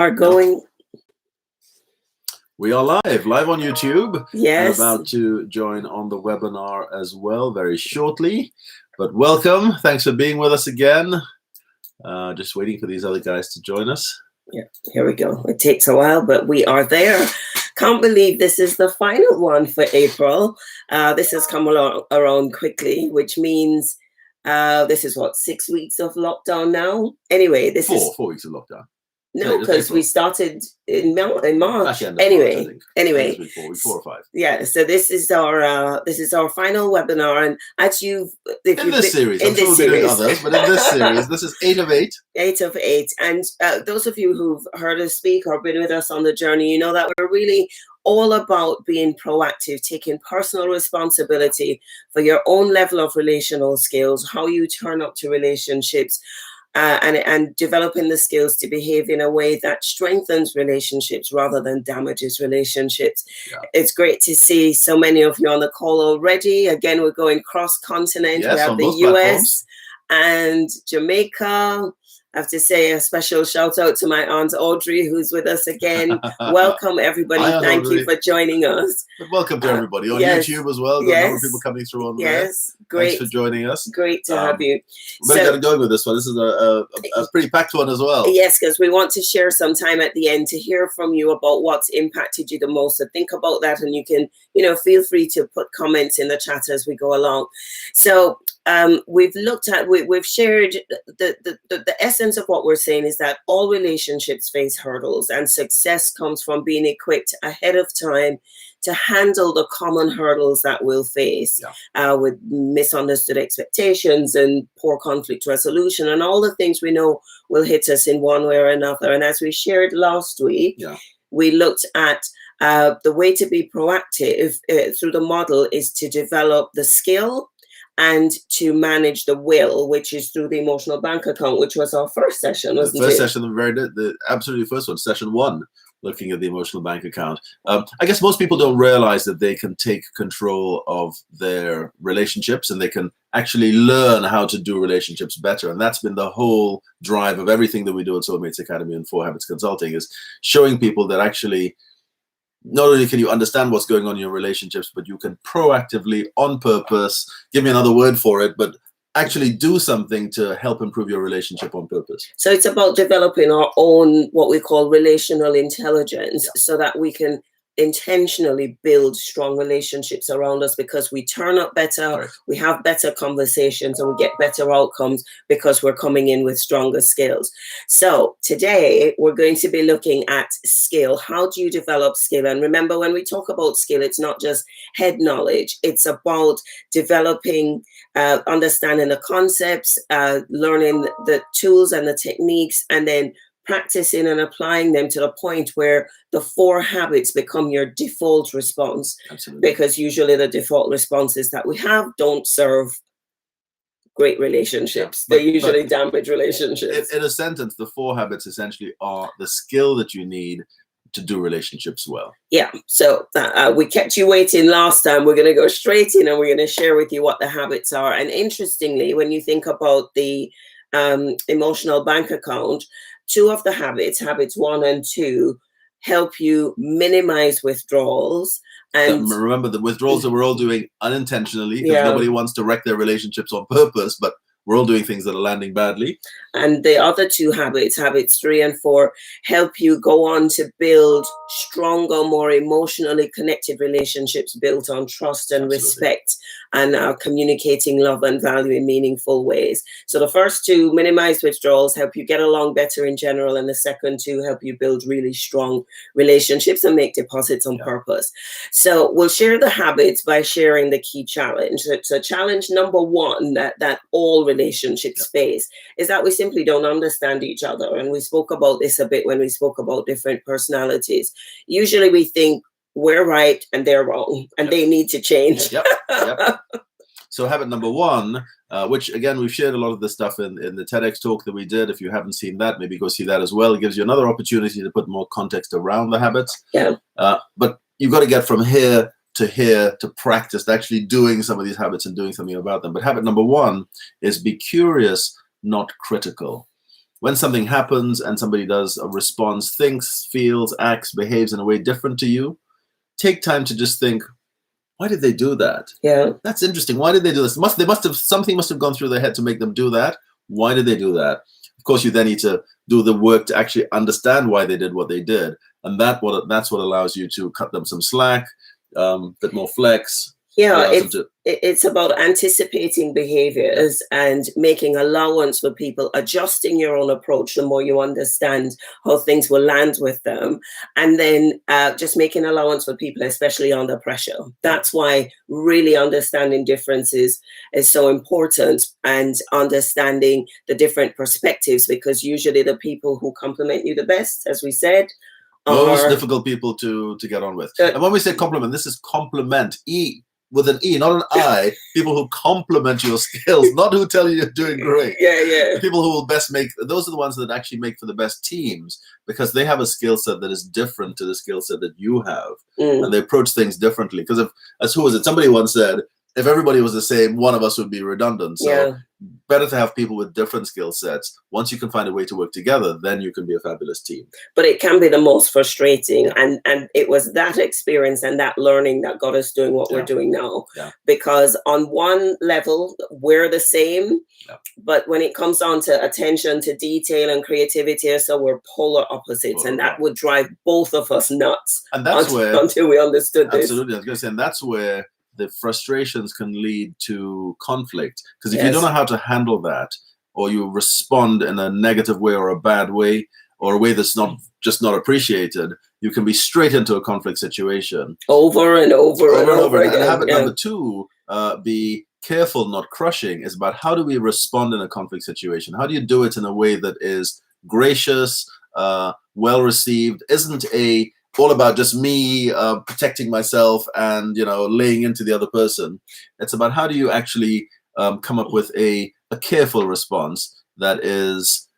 are going. We are live on YouTube. Yes. And about to join on the webinar as well very shortly. But welcome. Thanks for being with us again. Just waiting for these other guys to join us. Yeah, here we go. It takes a while, but we are there. Can't believe this is the final one for April. This has come along around quickly, which means this is what, 6 weeks of lockdown now? Anyway, this is 4 weeks of lockdown. No, because we started in March. Anyway, week 4 or 5. Yeah. So this is our final webinar, and as in this series, I'm sure we'll be doing others, but in this series, this is 8 of 8. 8 of 8, and those of you who've heard us speak or been with us on the journey, you know that we're really all about being proactive, taking personal responsibility for your own level of relational skills, how you turn up to relationships. And developing the skills to behave in a way that strengthens relationships rather than damages relationships. Yeah. It's great to see so many of you on the call already. Again, we're going cross-continent. Yes, we have the US platforms. And Jamaica. I have to say a special shout out to my Aunt Audrey, who's with us again. Welcome, everybody. Hi, Thank Audrey. you for joining us. But welcome to everybody on YouTube as well. Got a number of people coming through on there. Yes, great. Thanks for joining us. Great to have you. We're going to go with this one. This is a pretty packed one as well. Yes, because we want to share some time at the end to hear from you about what's impacted you the most. So think about that, and you can, feel free to put comments in the chat as we go along. So we've shared the essence of what we're saying is that all relationships face hurdles, and success comes from being equipped ahead of time to handle the common hurdles that we'll face with misunderstood expectations and poor conflict resolution and all the things we know will hit us in one way or another. And as we shared last week, we looked at the way to be proactive through the model is to develop the skill and to manage the will, which is through the emotional bank account, which was our first session, wasn't it? The first session, the absolutely first one, session 1, looking at the emotional bank account. I guess most people don't realize that they can take control of their relationships and they can actually learn how to do relationships better. And that's been the whole drive of everything that we do at Soulmates Academy and 4 Habits Consulting, is showing people that actually not only can you understand what's going on in your relationships, but you can proactively, on purpose, give me another word for it, but actually do something to help improve your relationship on purpose. So it's about developing our own, what we call relational intelligence, so that we can intentionally build strong relationships around us, because we turn up better, we have better conversations, and we get better outcomes because we're coming in with stronger skills. So today we're going to be looking at skill. How do you develop skill? And remember, when we talk about skill, it's not just head knowledge. It's about developing, understanding the concepts, learning the tools and the techniques, and then practicing and applying them to the point where the 4 habits become your default response. Absolutely. Because usually the default responses that we have don't serve great relationships. They usually damage relationships. In a sentence, the 4 habits essentially are the skill that you need to do relationships well. Yeah. So we kept you waiting last time. We're going to go straight in and we're going to share with you what the habits are. And interestingly, when you think about the emotional bank account, 2 of the habits 1 and 2, help you minimize withdrawals. And remember, the withdrawals that we're all doing unintentionally, because nobody wants to wreck their relationships on purpose, but we're all doing things that are landing badly. And the other 2 habits 3 and 4, help you go on to build stronger, more emotionally connected relationships built on trust and respect, and communicating love and value in meaningful ways. So the first 2, minimize withdrawals, help you get along better in general, and the second 2 help you build really strong relationships and make deposits on purpose. So we'll share the habits by sharing the key challenge. So challenge number 1 that all relationships face is that we simply don't understand each other. And we spoke about this a bit when we spoke about different personalities. Usually we think we're right and they're wrong, and they need to change. Yep. So habit number 1, which again, we've shared a lot of this stuff in the TEDx talk that we did. If you haven't seen that, maybe go see that as well. It gives you another opportunity to put more context around the habits. Yeah. But you've got to get from here to practice actually doing some of these habits and doing something about them. But habit number 1 is be curious, not critical. when something happens and somebody does a response, thinks, feels, acts, behaves in a way different to you, take time to just think, why did they do that? Yeah. That's interesting. Why did they do this? Something must have gone through their head to make them do that. Why did they do that? Of course, you then need to do the work to actually understand why they did what they did. And that's what allows you to cut them some slack, bit more flex. Yeah, it's about anticipating behaviors and making allowance for people, adjusting your own approach the more you understand how things will land with them, and then just making allowance for people, especially under pressure. That's why really understanding differences is so important, and understanding the different perspectives, because usually the people who complement you the best, as we said, most difficult people to get on with. And when we say compliment, this is compliment, with an E, not an I. People who compliment your skills, not who tell you you're doing great. Yeah. The people who will best those are the ones that actually make for the best teams, because they have a skill set that is different to the skill set that you have. And they approach things differently. Because who was it? Somebody once said, if everybody was the same, one of us would be redundant. So better to have people with different skill sets. Once you can find a way to work together, then you can be a fabulous team. But it can be the most frustrating. And it was that experience and that learning that got us doing what we're doing now. Because on one level, we're the same. But when it comes down to attention to detail and creativity, so we're polar opposites. And that would drive both of us nuts. And that's until we understood this. Absolutely. I was going to say, and that's where the frustrations can lead to conflict, because if you don't know how to handle that, or you respond in a negative way or a bad way, or a way that's not appreciated, you can be straight into a conflict situation over and over again. And habit number 2, be careful, not crushing, is about how do we respond in a conflict situation? How do you do it in a way that is gracious, well received, isn't all about just me protecting myself and laying into the other person. It's about how do you actually come up with a careful response that is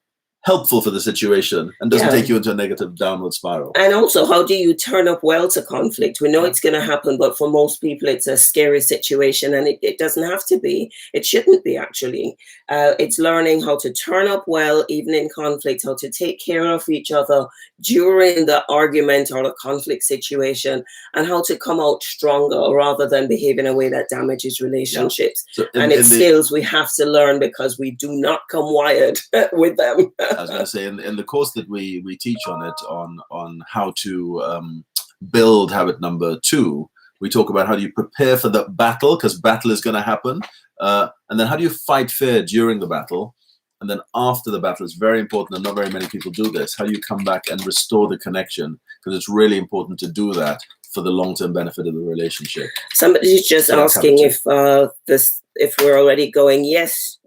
helpful for the situation and doesn't take you into a negative downward spiral. And also, how do you turn up well to conflict? We know it's going to happen, but for most people, it's a scary situation, and it doesn't have to be. It shouldn't be, actually. It's learning how to turn up well, even in conflict, how to take care of each other during the argument or the conflict situation, and how to come out stronger rather than behave in a way that damages relationships. So it's skills we have to learn, because we do not come wired with them. I was going to say, in the course that we teach on it, on how to build habit number 2, we talk about how do you prepare for the battle, because battle is going to happen, and then how do you fight fair during the battle, and then after the battle is very important, and not very many people do this. How do you come back and restore the connection? Because it's really important to do that for the long-term benefit of the relationship. Somebody's just asking if we're already going. Yes,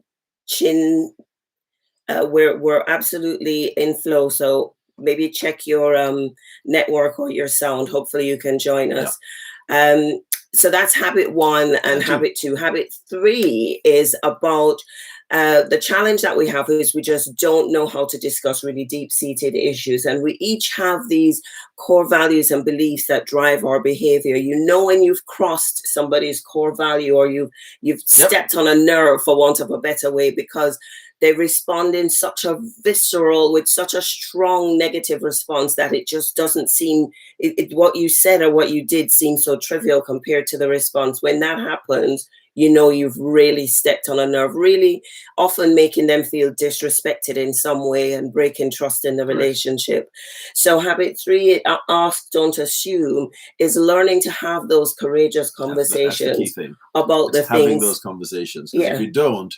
Chin. We're absolutely in flow, so maybe check your network or your sound. Hopefully you can join us. So that's habit 1 and habit 2. Habit 3 is about the challenge that we have is we just don't know how to discuss really deep-seated issues, and we each have these core values and beliefs that drive our behavior. When you've crossed somebody's core value, or you've stepped on a nerve, for want of a better way, because they respond in such a visceral, with such a strong negative response that it just doesn't seem, what you said or what you did seems so trivial compared to the response. When that happens, you've really stepped on a nerve, really often making them feel disrespected in some way and breaking trust in the relationship. So habit 3, ask, don't assume, is learning to have those courageous conversations. That's the key thing. About the things. Having those conversations. Because if you don't,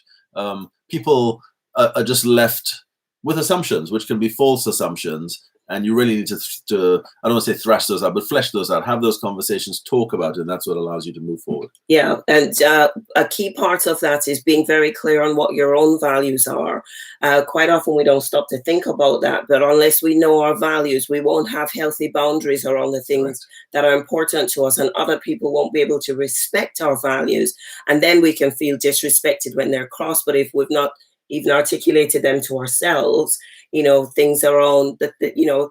people are just left with assumptions, which can be false assumptions. And you really need to I don't want to say thrash those out, but flesh those out, have those conversations, talk about it, and that's what allows you to move forward. Yeah, and a key part of that is being very clear on what your own values are. Quite often we don't stop to think about that, but unless we know our values, we won't have healthy boundaries around the things that are important to us, and other people won't be able to respect our values, and then we can feel disrespected when they're crossed. But if we've not even articulated them to ourselves, things around that,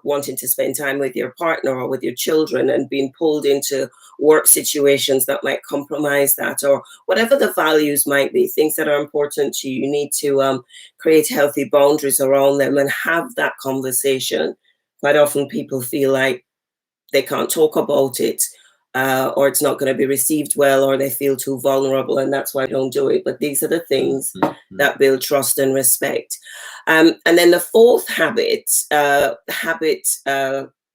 wanting to spend time with your partner or with your children, and being pulled into work situations that might compromise that, or whatever the values might be, things that are important to you. You need to create healthy boundaries around them and have that conversation. Quite often people feel like they can't talk about it, or it's not going to be received well, or they feel too vulnerable, and that's why they don't do it. But these are the things that build trust and respect. And then the fourth habit,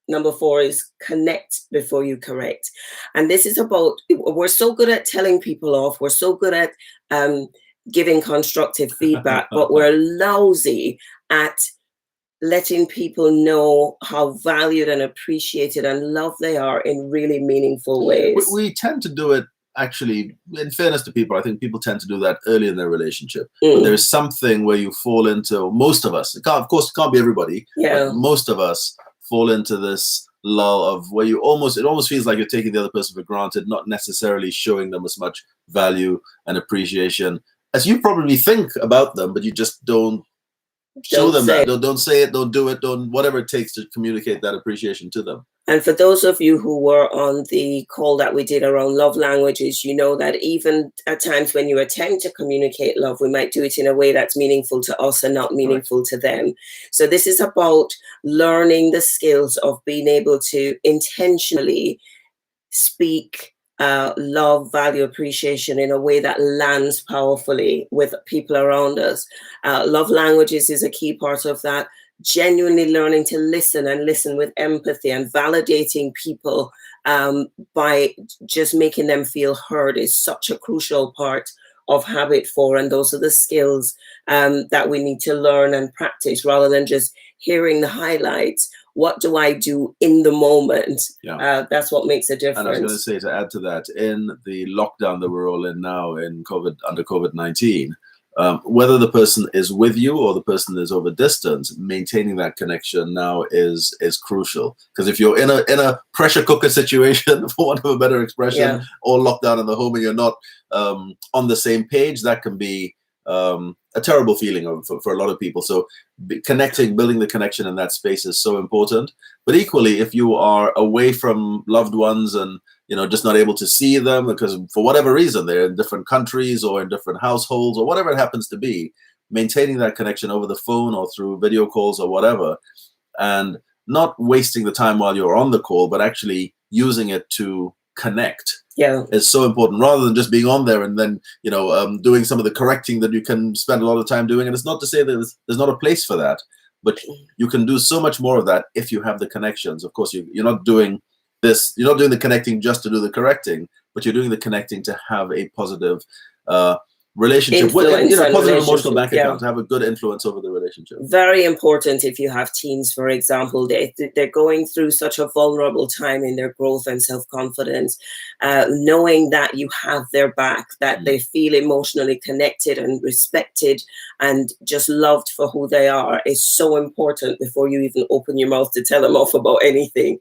number 4, is connect before you correct. And this is about, we're so good at telling people off. We're so good at giving constructive feedback, but we're lousy at letting people know how valued and appreciated and loved they are in really meaningful ways. We tend to do it, actually, in fairness to people, I think people tend to do that early in their relationship. But there is something where you fall into, most of us, of course, it can't be everybody, but most of us fall into this lull of where it almost feels like you're taking the other person for granted, not necessarily showing them as much value and appreciation as you probably think about them, but you just don't show them that. Don't say it, don't do it, don't whatever it takes to communicate that appreciation to them. And for those of you who were on the call that we did around love languages, you know that even at times when you attempt to communicate love, we might do it in a way that's meaningful to us and not meaningful to them. So this is about learning the skills of being able to intentionally speak love, value, appreciation in a way that lands powerfully with people around us. Love languages is a key part of that. Genuinely learning to listen, and listen with empathy, and validating people by just making them feel heard is such a crucial part of habit 4. And those are the skills that we need to learn and practice, rather than just hearing the highlights. What do I do in the moment? That's what makes a difference. And I was going to say, to add to that, in the lockdown that we're all in now, under COVID-19, whether the person is with you or the person is over distance, maintaining that connection now is crucial. Because if you're in a pressure cooker situation, for want of a better expression, or locked down in the home, and you're not on the same page, that can be a terrible feeling for a lot of people. So building the connection in that space is so important. But equally, if you are away from loved ones and just not able to see them because for whatever reason they're in different countries or in different households or whatever it happens to be, maintaining that connection over the phone or through video calls or whatever, and not wasting the time while you're on the call, but actually using it to connect is so important, rather than just being on there and then doing some of the correcting that you can spend a lot of time doing. And it's not to say that there's not a place for that, but you can do so much more of that if you have the connections. Of course, you're not doing the connecting just to do the correcting, but you're doing the connecting to have a positive relationship with positive emotional bank account, to have a good influence over the relationship. Very important. If you have teens, for example, they're going through such a vulnerable time in their growth and self-confidence, knowing that you have their back, that they feel emotionally connected and respected and just loved for who they are, is so important before you even open your mouth to tell them off about anything.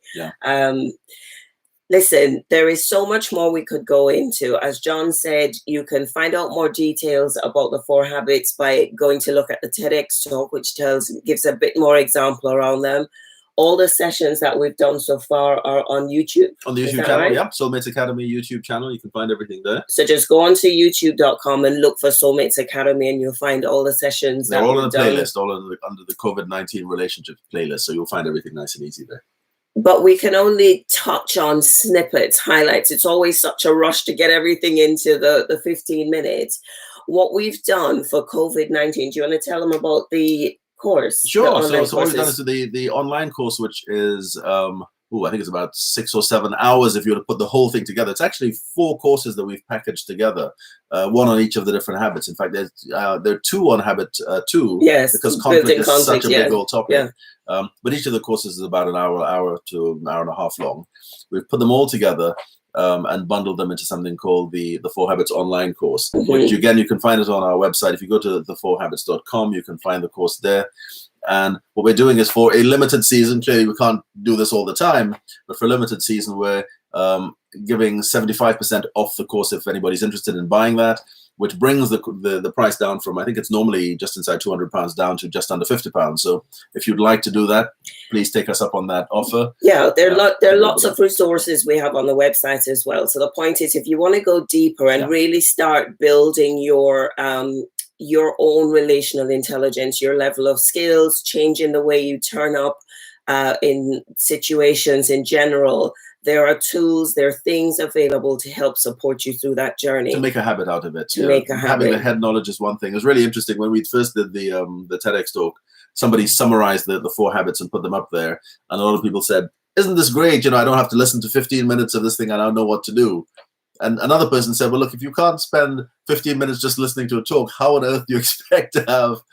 Listen, there is so much more we could go into. As John said, you can find out more details about the 4 habits by going to look at the TEDx talk, which gives a bit more example around them. All the sessions that we've done so far are on YouTube. On the YouTube channel, Soulmates Academy YouTube channel. You can find everything there. So just go onto youtube.com and look for Soulmates Academy, and you'll find all the sessions. They're all in the playlist, all under the COVID-19 relationships playlist. So you'll find everything nice and easy there. But we can only touch on snippets, highlights. It's always such a rush to get everything into the 15 minutes. What we've done for COVID-19, do you want to tell them about the course? Sure. So what we've done is the online course, which is, I think it's about 6 or 7 hours if you were to put the whole thing together. It's actually 4 courses that we've packaged together, one on each of the different habits. In fact, there are 2 on habit 2, because conflict is such a big old topic. But each of the courses is about an hour to an hour and a half long. We've put them all together and bundled them into something called the 4 Habits online course, which again, you can find it on our website. If you go to the4habits.com, you can find the course there. And what we're doing is, for a limited season, clearly we can't do this all the time, but for a limited season, we're giving 75% off the course if anybody's interested in buying that. which brings the price down from, I think it's normally just inside £200 down to just under £50. So if you'd like to do that, please take us up on that offer. Yeah, there are lots of resources we have on the website as well. So the point is, if you want to go deeper and really start building your own relational intelligence, your level of skills, changing the way you turn up in situations in general, there are tools, there are things available to help support you through that journey. To make a habit out of it. Make a habit. Having the head knowledge is one thing. It was really interesting when we first did the TEDx talk. Somebody summarized the 4 habits and put them up there, and a lot of people said, "Isn't this great? I don't have to listen to 15 minutes of this thing, and I know what to do." And another person said, "Well, look, if you can't spend 15 minutes just listening to a talk, how on earth do you expect to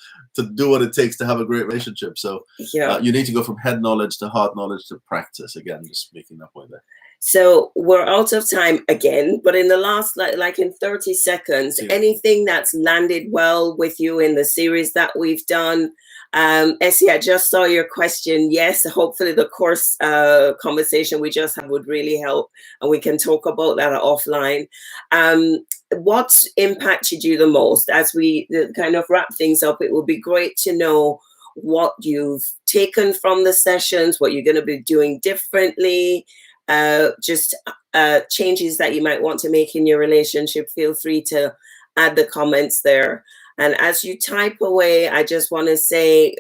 do what it takes to have a great relationship?" So you need to go from head knowledge to heart knowledge to practice. Again, just making that point there. So we're out of time again, but in the last, like in 30 seconds, anything that's landed well with you in the series that we've done? Essie, I just saw your question. Yes, hopefully the course conversation we just had would really help, and we can talk about that offline. What impacted you the most? As we kind of wrap things up, it would be great to know what you've taken from the sessions, what you're going to be doing differently, just changes that you might want to make in your relationship. Feel free to add the comments there. And as you type away, I just want to say,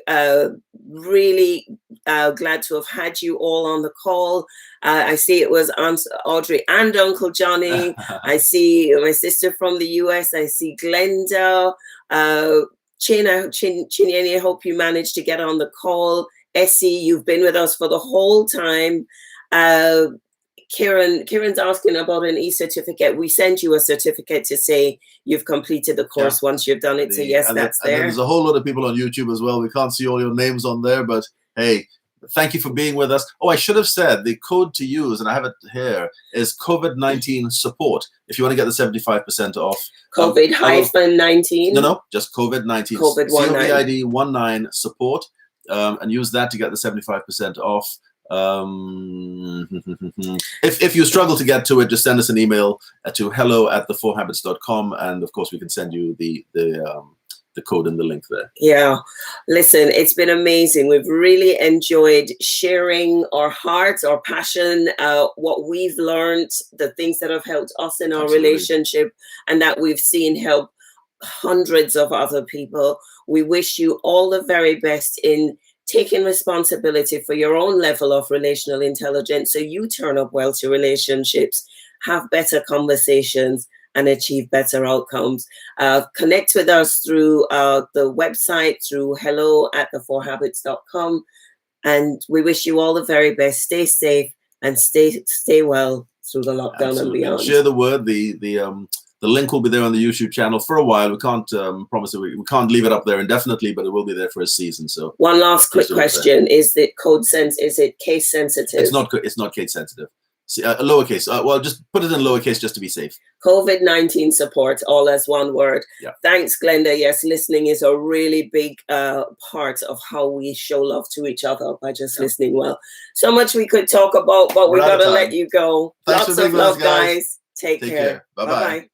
really glad to have had you all on the call. I see it was Aunt Audrey and Uncle Johnny. I see my sister from the US. I see Glenda. Chinyeni, I hope you managed to get on the call. Essie, you've been with us for the whole time. Kieran's asking about an e-certificate. We send you a certificate to say you've completed the course once you've done it. So yes, that's there. And there's a whole lot of people on YouTube as well. We can't see all your names on there, but hey, thank you for being with us. Oh, I should have said the code to use, and I have it here, is COVID-19 support. If you want to get the 75% off. COVID-19? No, just COVID-19. COVID-19. COVID-19 support, and use that to get the 75% off. If you struggle to get to it, just send us an email to hello@the4habits.com, and of course we can send you the code and the link there. Yeah, listen, it's been amazing. We've really enjoyed sharing our hearts, our passion, what we've learned, the things that have helped us in our relationship, and that we've seen help hundreds of other people. We wish you all the very best in taking responsibility for your own level of relational intelligence, so you turn up well to relationships, have better conversations, and achieve better outcomes. Connect with us through the website, through hello@the4habits.com. And we wish you all the very best. Stay safe and stay well through the lockdown and beyond. Share the word. The link will be there on the YouTube channel for a while. We can't promise it. We can't leave it up there indefinitely, but it will be there for a season. So one last quick question: is it is it case sensitive? It's not case sensitive. See, lowercase. Well, just put it in lowercase just to be safe. COVID-19 support, all as one word. Yeah. Thanks, Glenda. Yes, listening is a really big part of how we show love to each other, by just listening well. So much we could talk about, but we got to let you go. Thanks Lots of love, guys. Take care. Bye-bye.